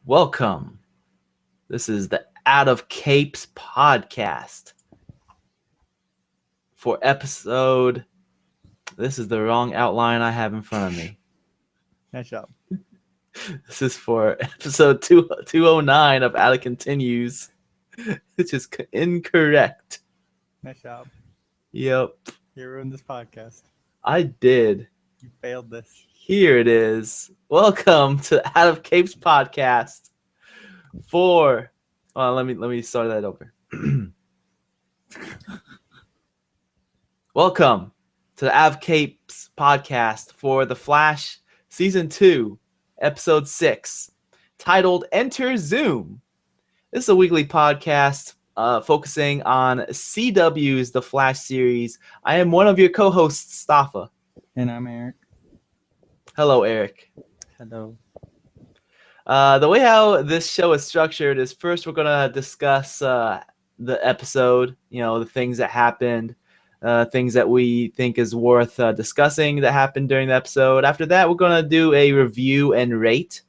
Welcome. This is the Out of Capes podcast for episode. This is the wrong outline I have in front of me. Nice job. This is for episode 209 of Out of Continues, which is incorrect. Nice job. Yep, You ruined this podcast. I did. You failed this. Here it is. Welcome to Out of Capes podcast for. Let me start that over. Welcome to the Out of Capes podcast for The Flash Season 2, Episode 6, titled Enter Zoom. This is a weekly podcast focusing on CW's The Flash series. I am one of your co-hosts, Stafa. And I'm Eric. Hello, Eric. Hello. The way how this show is structured is first we're going to discuss the episode, the things that happened, things that we think is worth discussing that happened during the episode. After that, we're going to do a review and rate.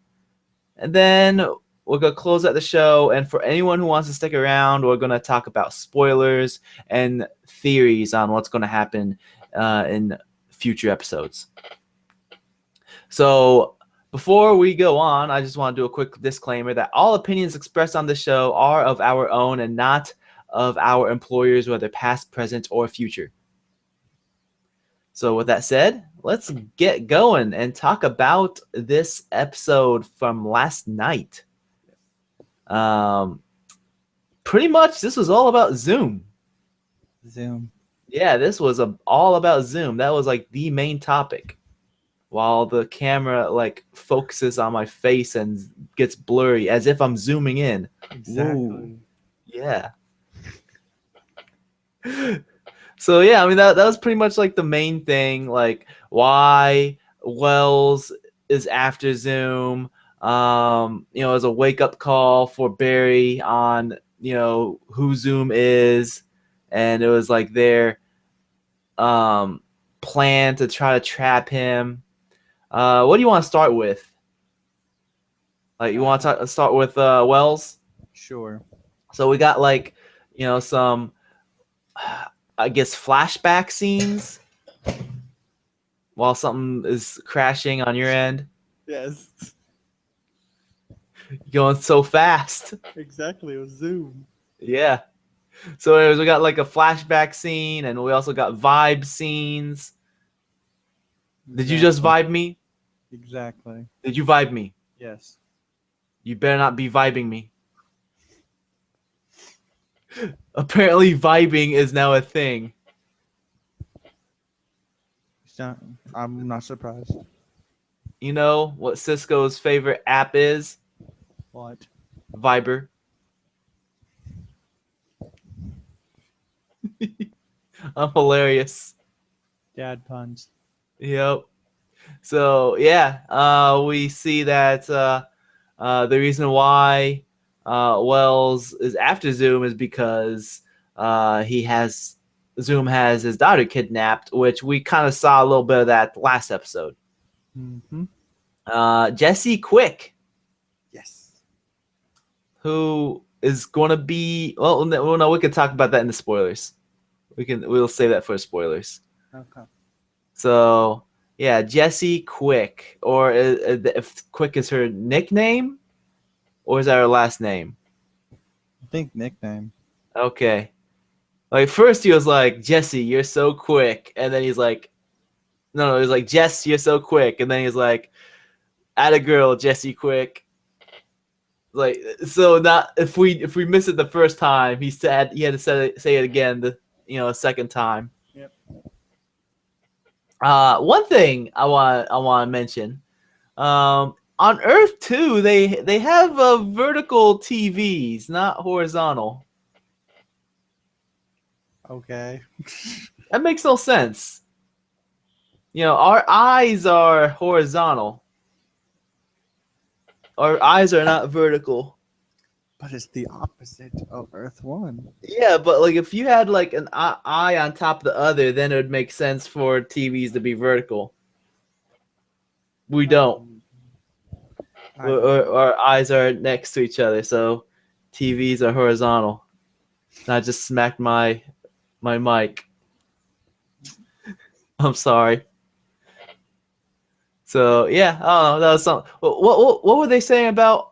And then we're going to close out the show. And for anyone who wants to stick around, we're going to talk about spoilers and theories on what's going to happen in future episodes. So before we go on, I just want to do a quick disclaimer that all opinions expressed on the show are of our own and not of our employers, whether past, present, or future. So with that said, let's get going and talk about this episode from last night. Pretty much this was all about Zoom. Yeah, this was all about Zoom. That was like the main topic. While the camera like focuses on my face and gets blurry as if I'm zooming in. Exactly. Ooh. Yeah. So yeah, I mean that was pretty much like the main thing, like why Wells is after Zoom. As a wake-up call for Barry on, who Zoom is, and it was like their plan to try to trap him. What do you want to start with? Like, you want to start with Wells? Sure. So we got like, some, I guess, flashback scenes while something is crashing on your end. Yes. Going so fast. Exactly. It was Zoom. Yeah. So anyways, we got like a flashback scene, and we also got vibe scenes. Did you just vibe me? Exactly. Did you vibe me? Yes. You better not be vibing me. Apparently, vibing is now a thing. I'm not surprised. You know what Cisco's favorite app is? What? Viber. I'm hilarious. Dad puns. Yep. So yeah, we see that the reason why Wells is after Zoom is because Zoom has his daughter kidnapped, which we kind of saw a little bit of that last episode. Mm-hmm. Jesse Quick, Yes. who is going to be no, we can talk about that in the spoilers. We'll save that for spoilers. Okay. So yeah, Jesse Quick, or if Quick is her nickname, or is that her last name? I think nickname. Okay. Like first he was like, Jesse, you're so quick, and then he's like, no, he's like, Jess, you're so quick, and then he's like, atta girl, Jesse Quick. Like, so not if we miss it the first time, he had to say it again a second time. Yep. One thing I want to mention, on Earth 2, they have vertical TVs, not horizontal. Okay. That makes no sense. Our eyes are horizontal. Our eyes are not vertical. But it's the opposite of Earth 1. Yeah, but like if you had like an eye on top of the other, then it would make sense for TVs to be vertical. We don't. our eyes are next to each other, so TVs are horizontal. And I just smacked my mic. I'm sorry. So yeah, I don't know. That was something. What were they saying about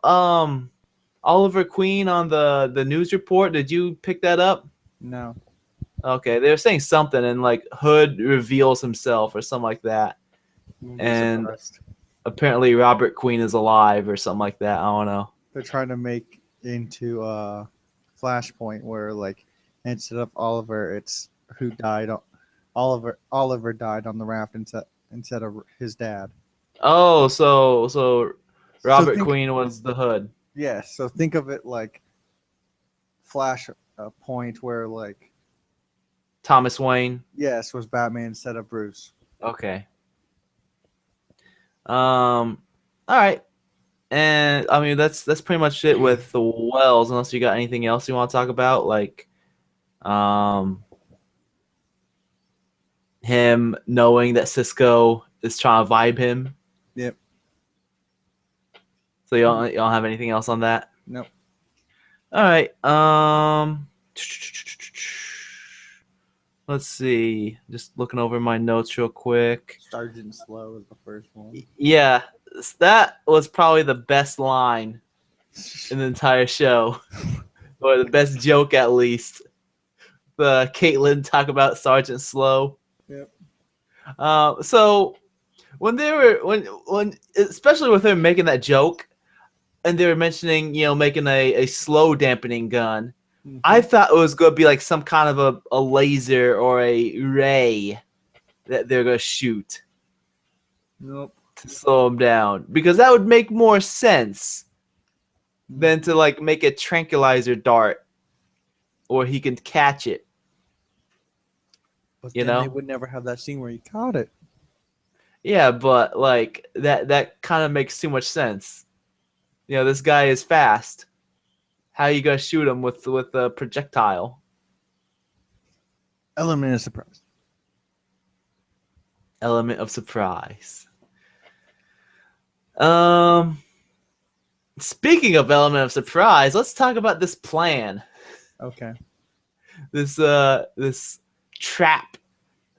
Oliver Queen on the news report? Did you pick that up? No. Okay, they were saying something, and like Hood reveals himself or something like that, Wouldn't be and surprised. apparently Robert Queen is alive or something like that. I don't know. They're trying to make into a Flashpoint where, like, instead of Oliver, it's who died. Oliver died on the raft instead of his dad. Oh, so Robert think, Queen was the Hood. Yes. So think of it like Flash point where, like, Thomas Wayne. yes, was Batman instead of Bruce. Okay. All right. And I mean that's pretty much it with the Wells, unless you got anything else you want to talk about, like him knowing that Cisco is trying to vibe him. Yep. So you don't have anything else on that? Nope. All right. Let's see. Just looking over my notes real quick. Sergeant Slow is the first one. Yeah, that was probably the best line in the entire show, or the best joke at least. The Caitlin talk about Sergeant Slow. Yep. So when they were when especially with her making that joke, and they were mentioning making a slow dampening gun, Mm-hmm. I thought it was going to be like some kind of a laser or a ray that they're going to shoot. Nope. To slow him down, because that would make more sense than to like make a tranquilizer dart, or he can catch it. But You then know? they would never have that scene where he caught it. Yeah, but like that kind of makes too much sense. This guy is fast. How you gonna shoot him with a projectile? Element of surprise. Element of surprise. Speaking of element of surprise, let's talk about this plan. Okay. This trap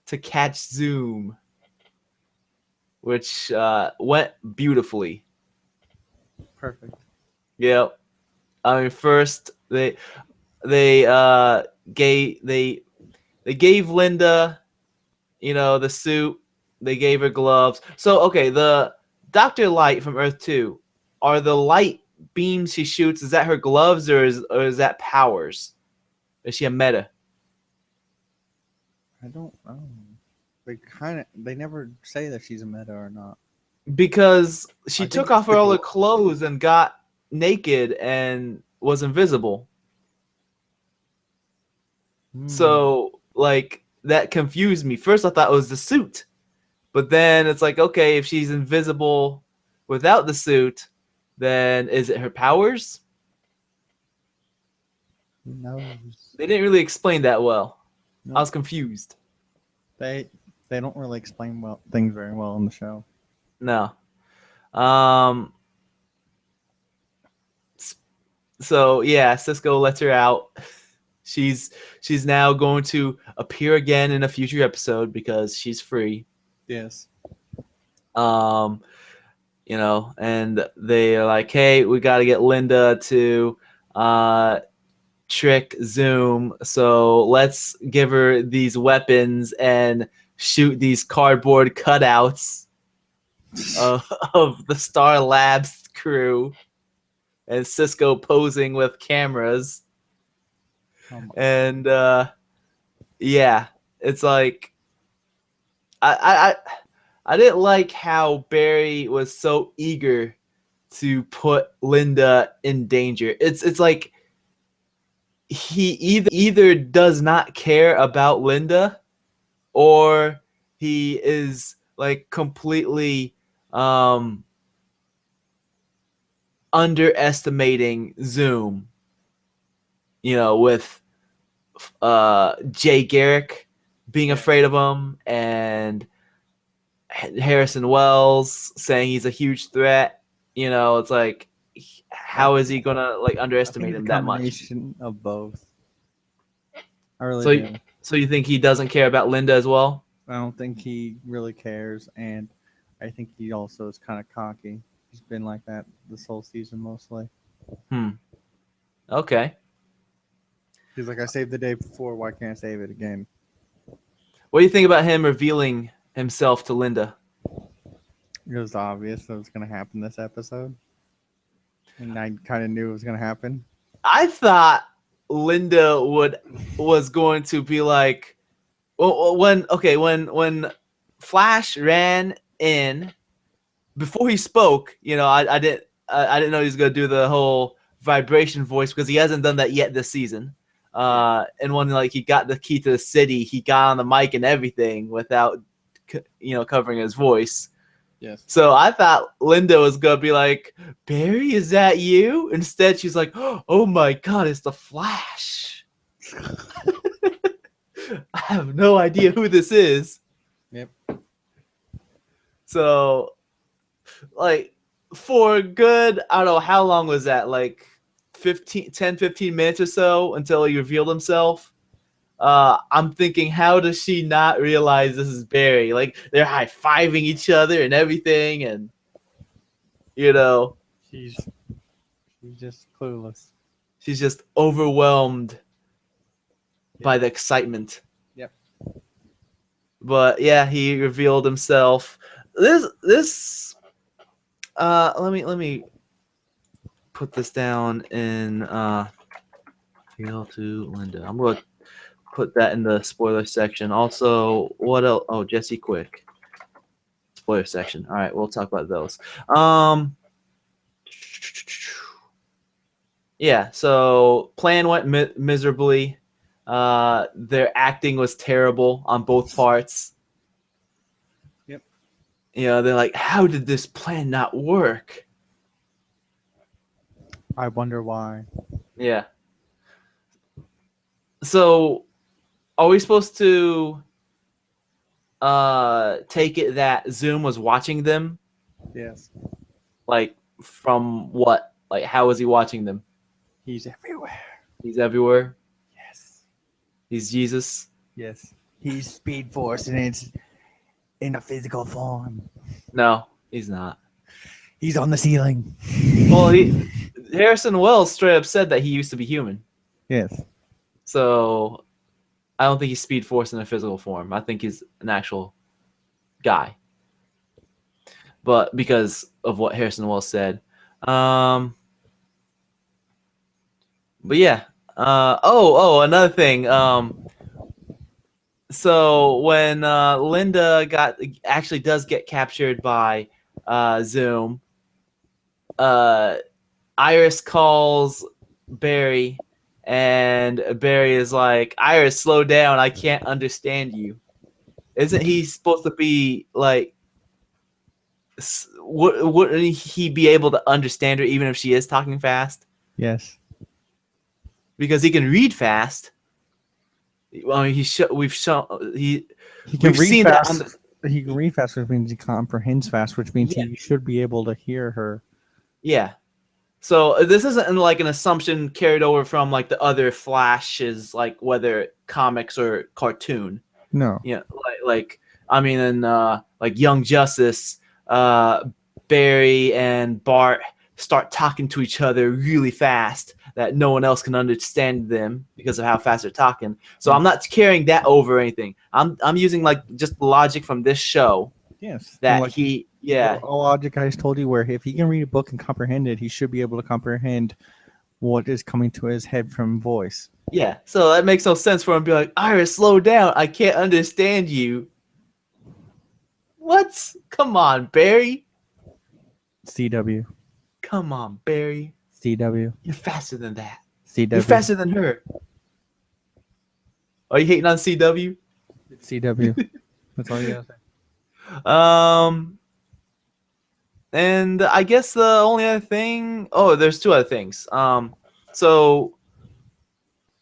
to catch Zoom, which went beautifully. Perfect. Yep. I mean, first they gave Linda, the suit. They gave her gloves. So okay, the Dr. Light from Earth 2, are the light beams she shoots, is that her gloves or is that powers? Is she a meta? I don't know. They never say that she's a meta or not. Because she I took think off all her clothes and got naked and was invisible. So, like, that confused me. First, I thought it was the suit. But then it's like, okay, if she's invisible without the suit, then is it her powers? Who knows? They didn't really explain that well. Nope. I was confused. They don't really explain things very well in the show. No. So yeah, Cisco lets her out. She's now going to appear again in a future episode because she's free. Yes. And they are like, hey, we got to get Linda to trick Zoom, so let's give her these weapons and shoot these cardboard cutouts of the Star Labs crew, and Cisco posing with cameras. And yeah, it's like I didn't like how Barry was so eager to put Linda in danger. It's like he either does not care about Linda, or he is like completely underestimating Zoom. With Jay Garrick being afraid of him, and Harrison Wells saying he's a huge threat. You know, it's like, how is he gonna like I think underestimate it's a him that much? combination of both. I really So, do. so you think he doesn't care about Linda as well? I don't think he really cares, and I think he also is kind of cocky. He's been like that this whole season mostly. Okay. He's like, I saved the day before. Why can't I save it again? What do you think about him revealing himself to Linda? It was obvious that it was going to happen this episode, and I kind of knew it was going to happen. I thought Linda was going to be like, when Flash ran in before he spoke, you know, I didn't know he was gonna do the whole vibration voice because he hasn't done that yet this season. And when like he got the key to the city, he got on the mic and everything without, covering his voice. Yes. So I thought Linda was gonna be like, Barry, is that you? Instead, she's like, oh my god, it's the Flash. I have no idea who this is. Yep. So, like, for good, I don't know, how long was that? Like 15 minutes or so until he revealed himself. I'm thinking, how does she not realize this is Barry? Like, they're high-fiving each other and everything, and, She's just clueless. she's just overwhelmed by the excitement. Yep. But yeah, he revealed himself. This let me put this down in reveal to Linda. I'm gonna put that in the spoiler section. Also, what else? Oh, Jesse Quick. Spoiler section. All right, we'll talk about those. Yeah, so plan went miserably. Their acting was terrible on both parts. Yep. They're like, how did this plan not work? I wonder why. Yeah. So, are we supposed to take it that Zoom was watching them? Yes. Like, from what? Like, how is he watching them? He's everywhere. He's everywhere. Yes. He's Jesus. Yes. He's Speed Force, and it's in a physical form. No, he's not. He's on the ceiling. Well, Harrison Wells straight up said that he used to be human. Yes. So, I don't think he's Speed Force in a physical form. I think he's an actual guy. But because of what Harrison Wells said. But yeah. Another thing. So when Linda actually does get captured by Zoom, Iris calls Barry, and Barry is like, Iris, slow down. I can't understand you. Isn't he supposed to be like, wouldn't he be able to understand her even if she is talking fast? Yes. Because he can read fast. Well, we've He can we've read seen fast. that. He can read fast, which means he comprehends fast, which means he should be able to hear her. Yeah. So this isn't like an assumption carried over from like the other Flashes, like whether comics or cartoon. No. Yeah, like I mean, in like Young Justice, Barry and Bart start talking to each other really fast that no one else can understand them because of how fast they're talking. So I'm not carrying that over or anything. I'm using like just logic from this show. Yes. That like, yeah. All logic I just told you, where if he can read a book and comprehend it, he should be able to comprehend what is coming to his head from voice. Yeah. So that makes no sense for him to be like, Iris, slow down. I can't understand you. What? Come on, Barry. CW. Come on, Barry. CW. You're faster than that. CW. You're faster than her. Are you hating on CW? It's CW. That's all you gotta say. And I guess the only other thing. Oh, there's two other things. So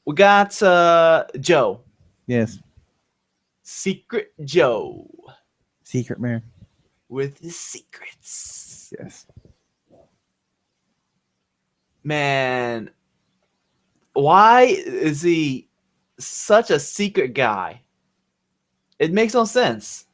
we got Joe. Yes. Secret Joe. Secret man. With his secrets. Yes. man, why is he such a secret guy? It makes no sense.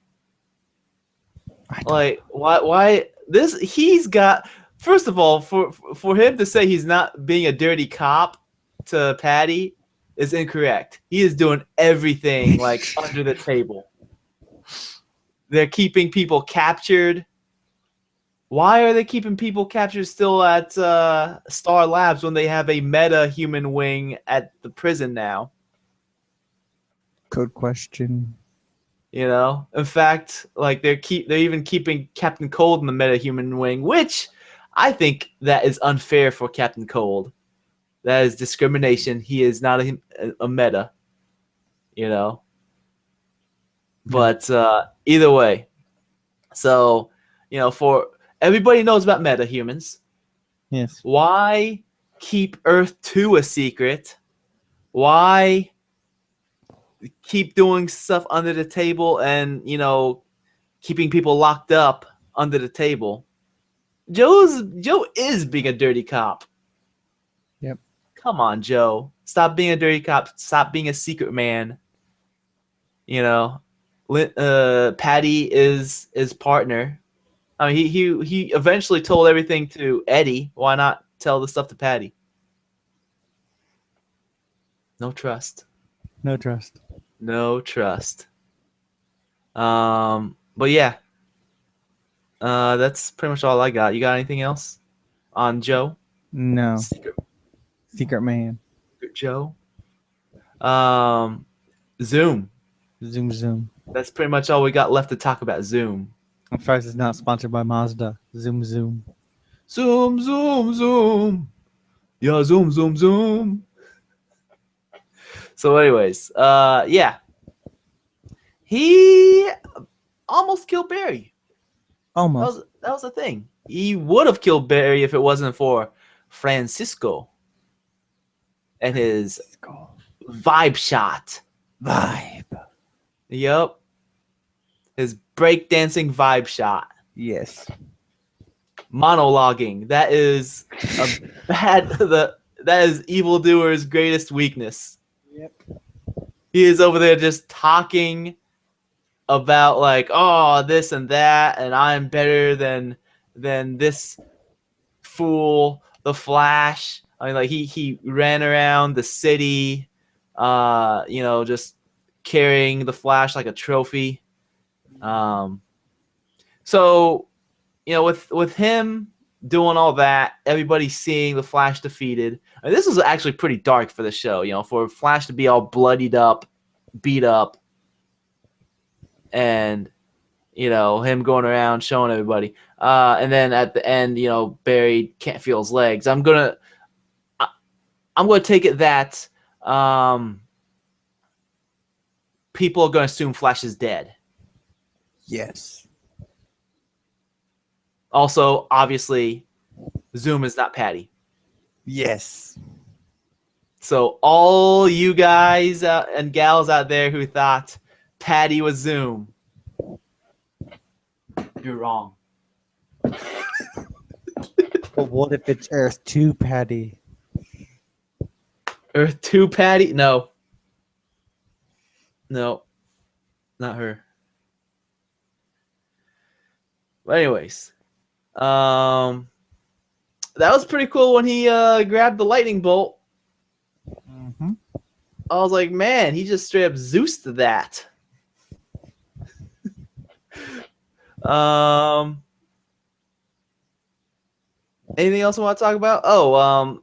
Like, why this? He's got. First of all, for him to say he's not being a dirty cop to Patty is incorrect. He is doing everything like under the table. They're keeping people captured. Why are they keeping people captured still at Star Labs when they have a meta human wing at the prison now? Good question. You know, in fact, like they're even keeping Captain Cold in the meta human wing, which I think that is unfair for Captain Cold. That is discrimination. He is not a meta, you know. But either way, so you know, for everybody knows about meta humans. Yes. Why keep Earth 2 a secret? Why keep doing stuff under the table and, you know, keeping people locked up under the table? Joe is being a dirty cop. Yep. Come on, Joe. Stop being a dirty cop. Stop being a secret man. You know, Patty is his partner. I mean, he eventually told everything to Eddie. Why not tell the stuff to Patty? No trust. No trust. No trust. But yeah. That's pretty much all I got. You got anything else on Joe? No. Secret Man. Joe. Zoom. Zoom. That's pretty much all we got left to talk about Zoom. I'm surprised it's not sponsored by Mazda. Zoom. Zoom. Yeah, zoom. So anyways, yeah. He almost killed Barry. Almost. That was the thing. He would have killed Barry if it wasn't for Francisco and his vibe shot. Yep. His breakdancing vibe shot. Yes. Monologuing. That is that is evildoer's greatest weakness. Yep. He is over there just talking about like, oh, this and that, and I'm better than this fool, the Flash. I mean, like he ran around the city, you know, just carrying the Flash like a trophy. So, you know, with him doing all that, everybody seeing the Flash defeated. I mean, this was actually pretty dark for the show, you know, for Flash to be all bloodied up, beat up, and, you know, him going around showing everybody. And then at the end, you know, Barry can't feel his legs. I'm gonna take it that people are gonna assume Flash is dead. Yes. Also, obviously, Zoom is not Patty. Yes. So all you guys and gals out there who thought Patty was Zoom, you're wrong. But what if it's Earth 2, Patty? Earth 2 Patty? No. No. Not her. But anyways. That was pretty cool when he grabbed the lightning bolt. Mm-hmm. I was like, man, he just straight up Zeused that. Anything else I want to talk about? Oh,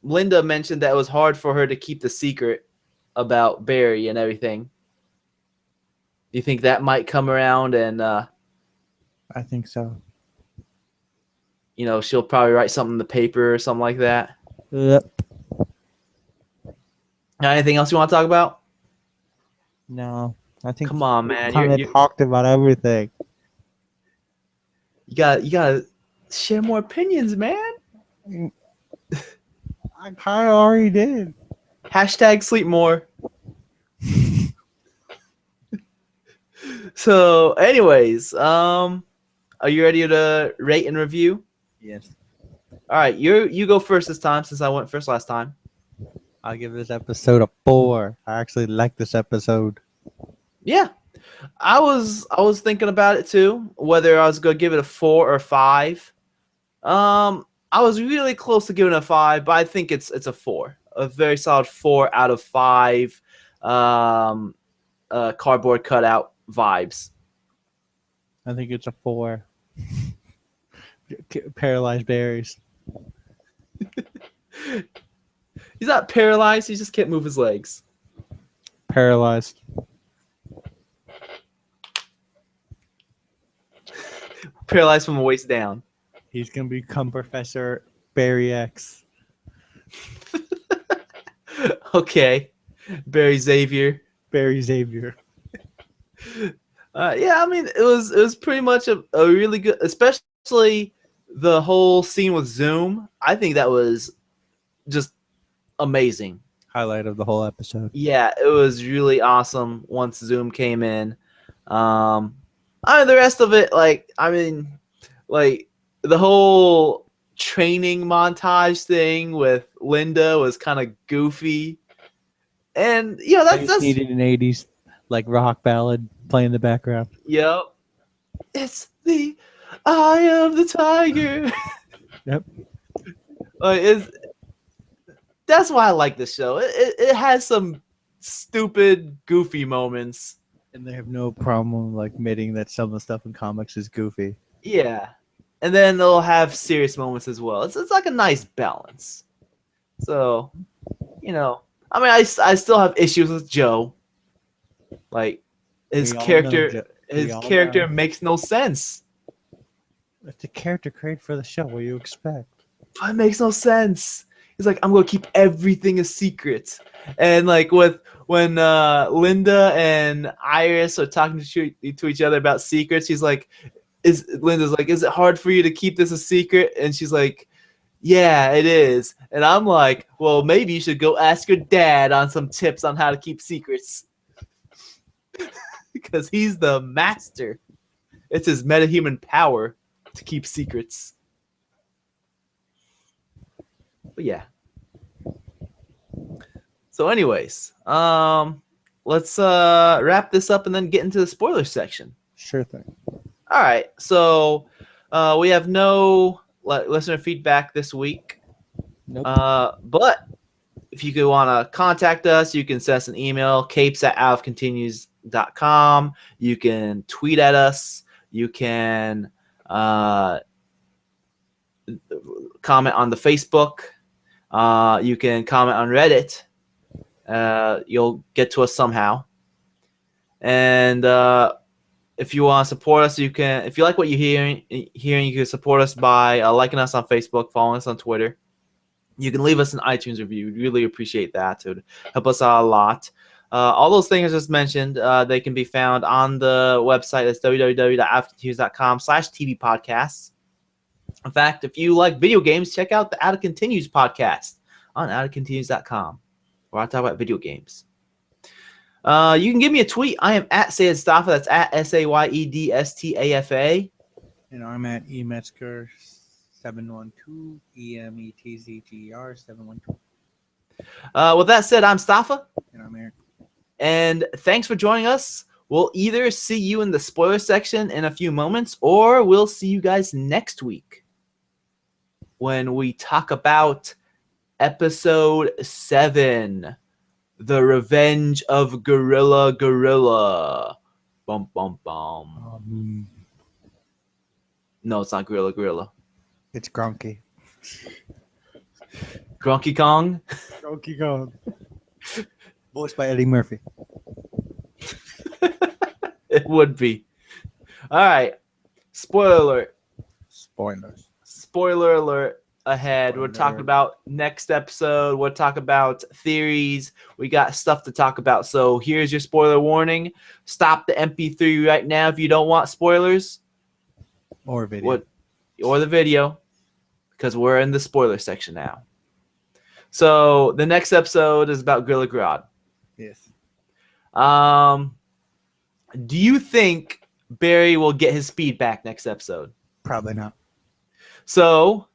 Linda mentioned that it was hard for her to keep the secret about Barry and everything. Do you think that might come around and I think so. You know, she'll probably write something in the paper or something like that? Yep. Anything else you want to talk about? No. I think Come on, man. You talked about everything. You gotta share more opinions, man. I kind of already did. Hashtag sleep more. So, anyways, are you ready to rate and review? Yes. All right, you go first this time since I went first last time. I'll give this episode a 4. I actually like this episode. Yeah, I was thinking about it too, whether I was gonna give it a 4 or 5. I was really close to giving it a 5, but I think it's a 4, a very solid 4 out of 5. Cardboard cutout vibes. I think it's a 4. Paralyzed berries. He's not paralyzed; he just can't move his legs. Paralyzed. Paralyzed from the waist down. He's gonna become Professor Barry X. Okay, Barry Xavier. Barry Xavier. Yeah, I mean, it was pretty much a really good, especially the whole scene with Zoom. I think that was just amazing. Highlight of the whole episode. Yeah, it was really awesome once Zoom came in. I mean, the rest of it, like the whole training montage thing with Linda was kind of goofy, and that's needed an '80s like rock ballad playing in the background. yep. It's the eye of the tiger. Yep. That's why I like this show. It has some stupid, goofy moments. And they have no problem like admitting that some of the stuff in comics is goofy. Yeah. And then they'll have serious moments as well. It's like a nice balance. So, I mean, I still have issues with Joe. Like, his We all character, know We his all character know. makes no sense. It's a character created for the show. What do you expect? But it makes no sense. He's like, I'm gonna keep everything a secret. And like when Linda and Iris are talking to each other about secrets, he's like, Linda's like, is it hard for you to keep this a secret? And she's like, yeah, it is. And I'm like, well, maybe you should go ask your dad on some tips on how to keep secrets. Because he's the master. It's his metahuman power to keep secrets. But yeah. So anyways, let's wrap this up and then get into the spoiler section. Sure thing. All right. So we have no listener feedback this week. Nope. But if you want to contact us, you can send us an email, capes@outofcontinues.com. You can tweet at us. You can comment on the Facebook. You can comment on Reddit. You'll get to us somehow. And if you want to support us, you can. If you like what you're hearing, you can support us by liking us on Facebook, following us on Twitter. You can leave us an iTunes review. We'd really appreciate that. It would help us out a lot. All those things I just mentioned, they can be found on the website. That's www.outofcontinues.com/TV podcasts. In fact, if you like video games, check out the Out of Continues podcast on outofcontinues.com, where I talk about video games. You can give me a tweet. I am at Sayed Stafa. That's at SAYEDSTAFA. And I'm at emetzger 712 EMETZGER 712. With that said, I'm Stafa. And I'm Eric. And thanks for joining us. We'll either see you in the spoiler section in a few moments, or we'll see you guys next week when we talk about episode 7, The Revenge of Gorilla. Bum, bum, bum. No, it's not Gorilla. It's Gronky. Grunky Kong? Gronky Kong. Voiced by Eddie Murphy. It would be. All right. Spoiler alert. Spoiler alert ahead. We're talking about next episode. We'll talk about theories. We got stuff to talk about. So here's your spoiler warning. Stop the MP3 right now if you don't want spoilers. Or video. Or the video. Because we're in the spoiler section now. So the next episode is about Gorilla Grodd. Yes. Do you think Barry will get his speed back next episode? Probably not. So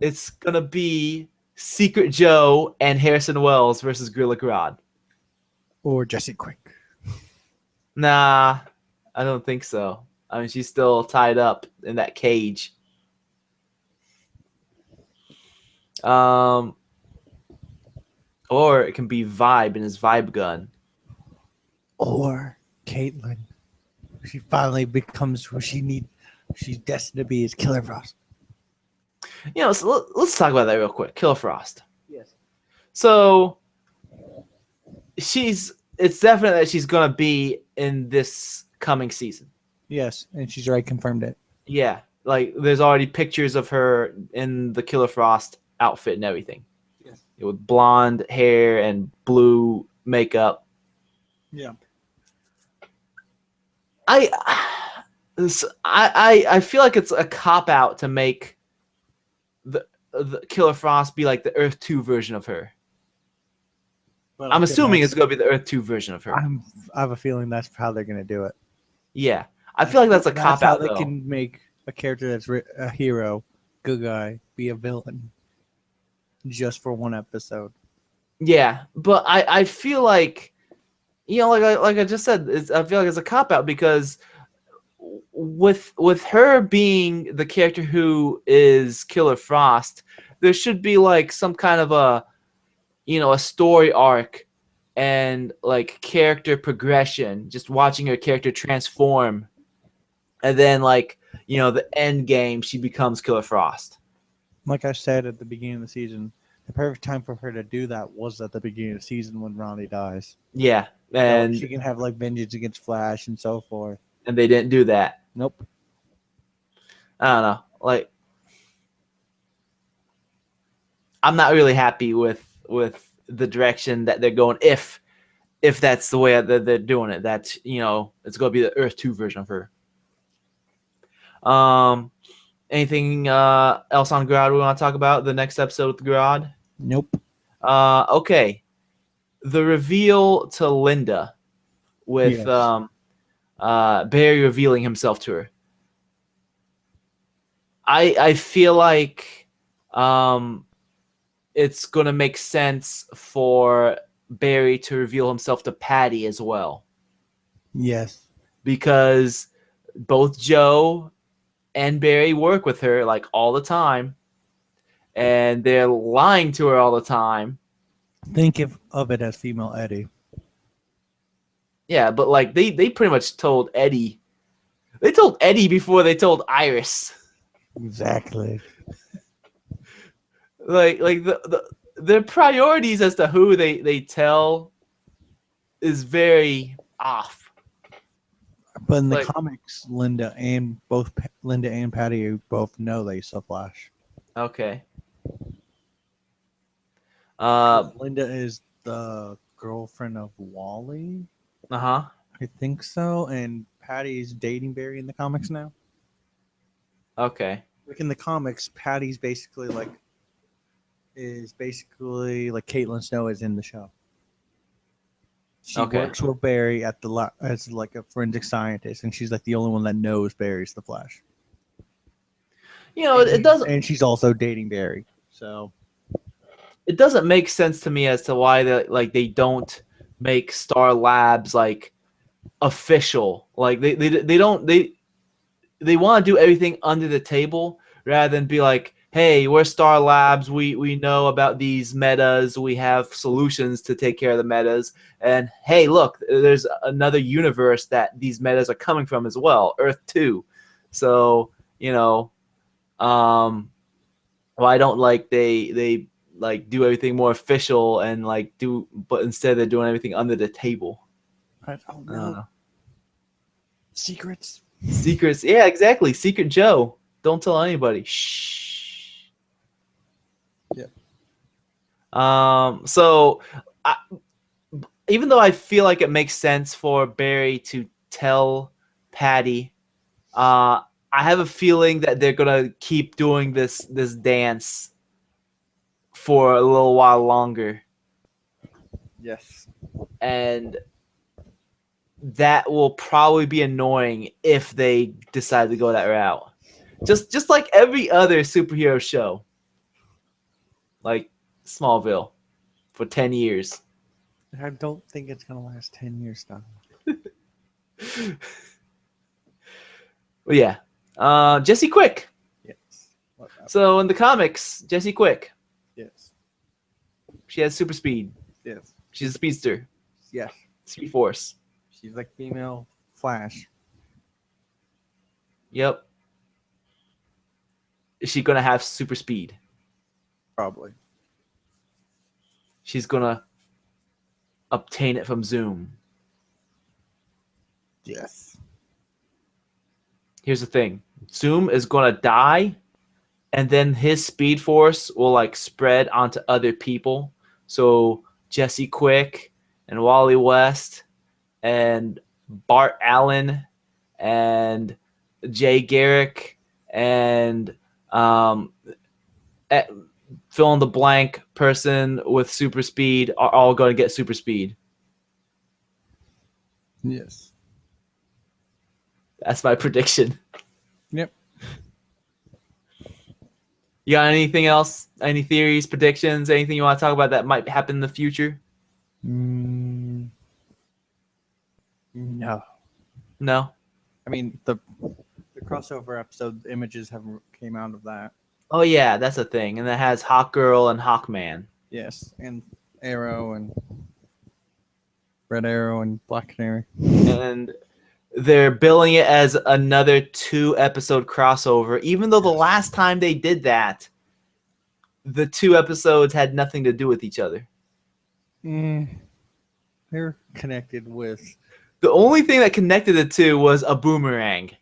it's gonna be Secret Joe and Harrison Wells versus Gorilla Grodd. Or Jesse Quick. Nah, I don't think so. I mean, she's still tied up in that cage. Or it can be Vibe and his Vibe gun. Or Caitlyn. She finally becomes what she's destined to be, is Killer Frost. So let's talk about that real quick. Killer Frost. Yes. So it's definite that she's gonna be in this coming season. Yes, and she's already confirmed it. Yeah, like there's already pictures of her in the Killer Frost outfit and everything. Yes. With blonde hair and blue makeup. Yeah. I feel like it's a cop out to make the Killer Frost be like the Earth 2 version of her. But I'm assuming it's going to be the Earth 2 version of her. I have a feeling that's how they're going to do it. Yeah. I feel like that's a cop out, That's how though. they can make a character that's a hero, good guy, be a villain just for one episode. Yeah, but I feel like, like I just said, I feel like it's a cop out because with her being the character who is Killer Frost, there should be like some kind of a story arc and like character progression, just watching her character transform, and then like the end game she becomes Killer Frost. Like I said at the beginning of the season, the perfect time for her to do that was at the beginning of the season when Ronnie dies. Yeah, and so she can have like vengeance against Flash and so forth. And they didn't do that. Nope. I don't know. Like, I'm not really happy with the direction that they're going. If that's the way that they're doing it, that's it's going to be the Earth 2 version of her. Anything else on Grodd we want to talk about? The next episode with Grodd? Nope. Okay. The reveal to Linda with Yes. Barry revealing himself to her. I feel like it's going to make sense for Barry to reveal himself to Patty as well. Yes. Because both Joe and Barry work with her like all the time, and they're lying to her all the time. Think of it as female Eddie. Yeah, but like they pretty much told Eddie. They told Eddie before they told Iris. Exactly. Like their priorities as to who they tell is very off. But in the comics, Linda and Patty both know they saw Flash. Okay. Linda is the girlfriend of Wally. Uh-huh. I think so. And Patty's dating Barry in the comics now. Okay. Like in the comics, Patty's basically like Caitlin Snow is in the show. She works with Barry at the as like a forensic scientist, and she's like the only one that knows Barry's the Flash. It doesn't. And she's also dating Barry, so it doesn't make sense to me as to why they don't make Star Labs like official. Like they don't want to do everything under the table rather than be like, hey, we're Star Labs. We know about these metas. We have solutions to take care of the metas. And hey, look, there's another universe that these metas are coming from as well, Earth 2. So, why don't they like do everything more official and but instead they're doing everything under the table. I don't know. Secrets. Yeah, exactly. Secret Joe. Don't tell anybody. Shh. Yeah. So even though I feel like it makes sense for Barry to tell Patty, I have a feeling that they're gonna keep doing this dance for a little while longer. Yes. And that will probably be annoying if they decide to go that route. Just like every other superhero show. like Smallville, for 10 years. I don't think it's gonna last 10 years now. Well, yeah. Jesse Quick. Yes. What happened? So in the comics, Jesse Quick, Yes. she has super speed. Yes. She's a speedster. Yes. Speed Force. She's like female Flash. Yep. Is she gonna have super speed? Probably. She's gonna obtain it from Zoom. Yes. Here's the thing. Zoom is gonna die, and then his speed force will like spread onto other people. So Jesse Quick and Wally West and Bart Allen and Jay Garrick and fill in the blank person with super speed are all going to get super speed. Yes. That's my prediction. Yep. You got anything else? Any theories, predictions, anything you want to talk about that might happen in the future? No. No? I mean the crossover episode the images haven't came out of that. Oh, yeah, that's a thing. And that has Hawkgirl and Hawkman. Yes, and Arrow and Red Arrow and Black Canary. And they're billing it as another 2-episode crossover, even though the last time they did that, the 2 episodes had nothing to do with each other. They're connected with The only thing that connected the 2 was a boomerang.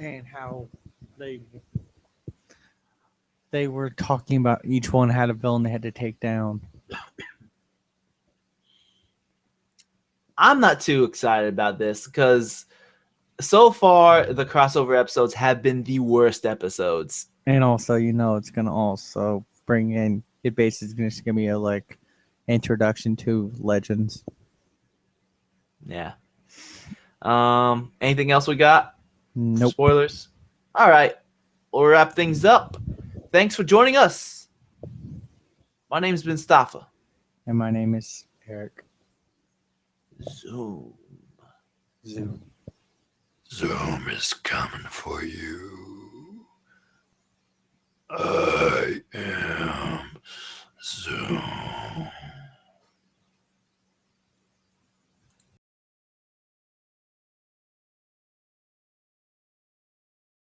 and how they were talking about each one had a villain they had to take down. I'm not too excited about this because so far the crossover episodes have been the worst episodes. And also, it's gonna also bring in it. Basically, it's gonna be a like introduction to Legends. Yeah. Anything else we got? Nope. Spoilers? All right. We'll wrap things up. Thanks for joining us. My name's Ben Staffa. And my name is Eric. Zoom. Zoom. Zoom is coming for you.